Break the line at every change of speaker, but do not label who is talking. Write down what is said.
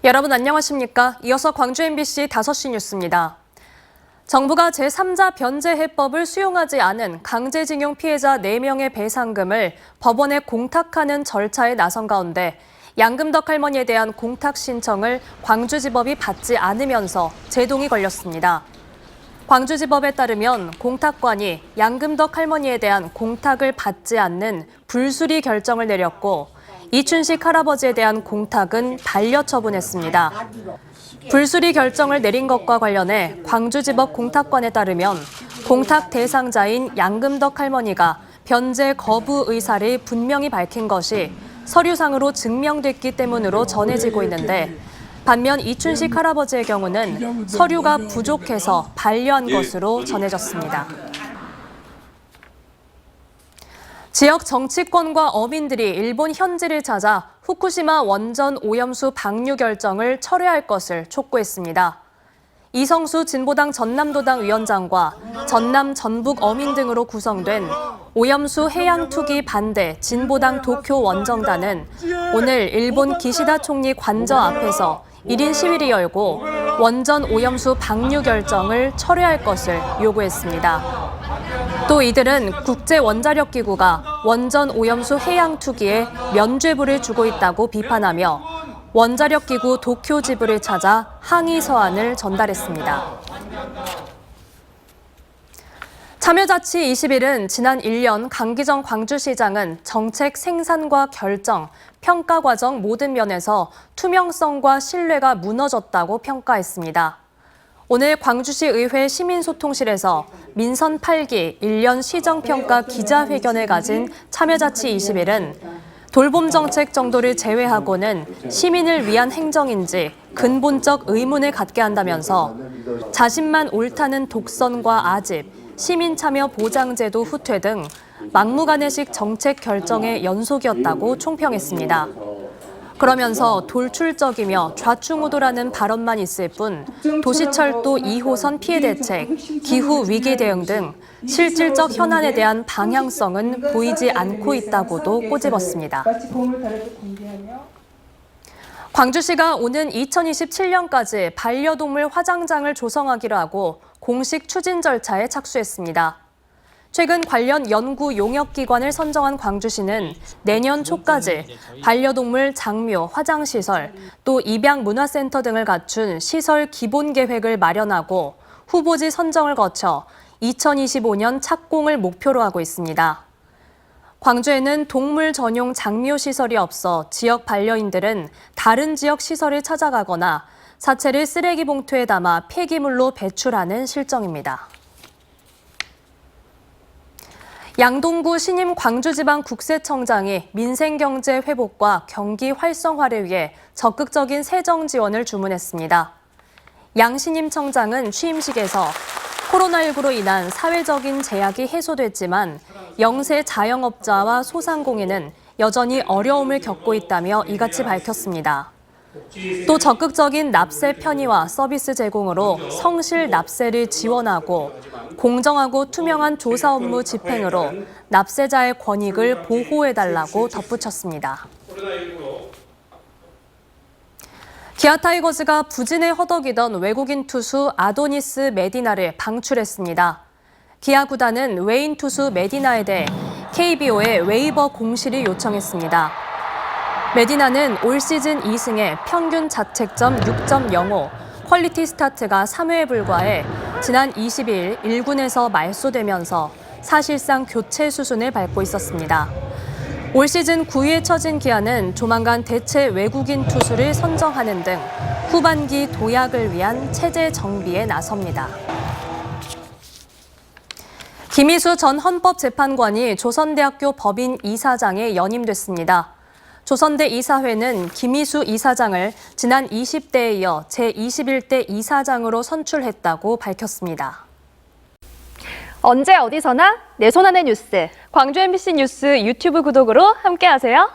여러분 안녕하십니까? 이어서 광주 MBC 5시 뉴스입니다. 정부가 제3자 변제 해법을 수용하지 않은 강제징용 피해자 4명의 배상금을 법원에 공탁하는 절차에 나선 가운데 양금덕 할머니에 대한 공탁 신청을 광주지법이 받지 않으면서 제동이 걸렸습니다. 광주지법에 따르면 공탁관이 양금덕 할머니에 대한 공탁을 받지 않는 불수리 결정을 내렸고 이춘식 할아버지에 대한 공탁은 반려 처분했습니다. 불수리 결정을 내린 것과 관련해 광주지법 공탁관에 따르면 공탁 대상자인 양금덕 할머니가 변제 거부 의사를 분명히 밝힌 것이 서류상으로 증명됐기 때문으로 전해지고 있는데 반면 이춘식 할아버지의 경우는 서류가 부족해서 반려한 것으로 전해졌습니다. 지역 정치권과 어민들이 일본 현지를 찾아 후쿠시마 원전 오염수 방류 결정을 철회할 것을 촉구했습니다. 이성수 진보당 전남도당 위원장과 전남 전북 어민 등으로 구성된 오염수 해양 투기 반대 진보당 도쿄 원정단은 오늘 일본 기시다 총리 관저 앞에서 1인 시위를 열고 원전 오염수 방류 결정을 철회할 것을 요구했습니다. 또 이들은 국제원자력기구가 원전 오염수 해양 투기에 면죄부를 주고 있다고 비판하며 원자력기구 도쿄 지부를 찾아 항의 서한을 전달했습니다. 참여자치 20일은 지난 1년 강기정 광주시장은 정책 생산과 결정, 평가 과정 모든 면에서 투명성과 신뢰가 무너졌다고 평가했습니다. 오늘 광주시 의회 시민소통실에서 민선 8기 1년 시정평가 기자회견을 가진 참여자치 20일은 돌봄 정책 정도를 제외하고는 시민을 위한 행정인지 근본적 의문을 갖게 한다면서 자신만 옳다는 독선과 아집, 시민 참여 보장제도 후퇴 등 막무가내식 정책 결정의 연속이었다고 총평했습니다. 그러면서 돌출적이며 좌충우돌하는 발언만 있을 뿐 도시철도 2호선 피해 대책, 기후 위기 대응 등 실질적 현안에 대한 방향성은 보이지 않고 있다고도 꼬집었습니다. 광주시가 오는 2027년까지 반려동물 화장장을 조성하기로 하고 공식 추진 절차에 착수했습니다. 최근 관련 연구 용역기관을 선정한 광주시는 내년 초까지 반려동물 장묘, 화장시설, 또 입양문화센터 등을 갖춘 시설 기본계획을 마련하고 후보지 선정을 거쳐 2025년 착공을 목표로 하고 있습니다. 광주에는 동물 전용 장묘 시설이 없어 지역 반려인들은 다른 지역 시설을 찾아가거나 사체를 쓰레기 봉투에 담아 폐기물로 배출하는 실정입니다. 양동구 신임 광주지방국세청장이 민생경제 회복과 경기 활성화를 위해 적극적인 세정 지원을 주문했습니다. 양 신임 청장은 취임식에서 코로나19로 인한 사회적인 제약이 해소됐지만 영세 자영업자와 소상공인은 여전히 어려움을 겪고 있다며 이같이 밝혔습니다. 또 적극적인 납세 편의와 서비스 제공으로 성실 납세를 지원하고 공정하고 투명한 조사 업무 집행으로 납세자의 권익을 보호해달라고 덧붙였습니다. 기아 타이거즈가 부진에 허덕이던 외국인 투수 아도니스 메디나를 방출했습니다. 기아 구단은 외인 투수 메디나에 대해 KBO에 웨이버 공시를 요청했습니다. 메디나는 올 시즌 2승에 평균 자책점 6.05, 퀄리티 스타트가 3회에 불과해 지난 22일 1군에서 말소되면서 사실상 교체 수순을 밟고 있었습니다. 올 시즌 9위에 처진 기아는 조만간 대체 외국인 투수를 선정하는 등 후반기 도약을 위한 체제 정비에 나섭니다. 김희수 전 헌법재판관이 조선대학교 법인 이사장에 연임됐습니다. 조선대 이사회는 김희수 이사장을 지난 20대에 이어 제21대 이사장으로 선출했다고 밝혔습니다.
언제 어디서나 내 손 안의 뉴스. 광주 MBC 뉴스 유튜브 구독으로 함께하세요.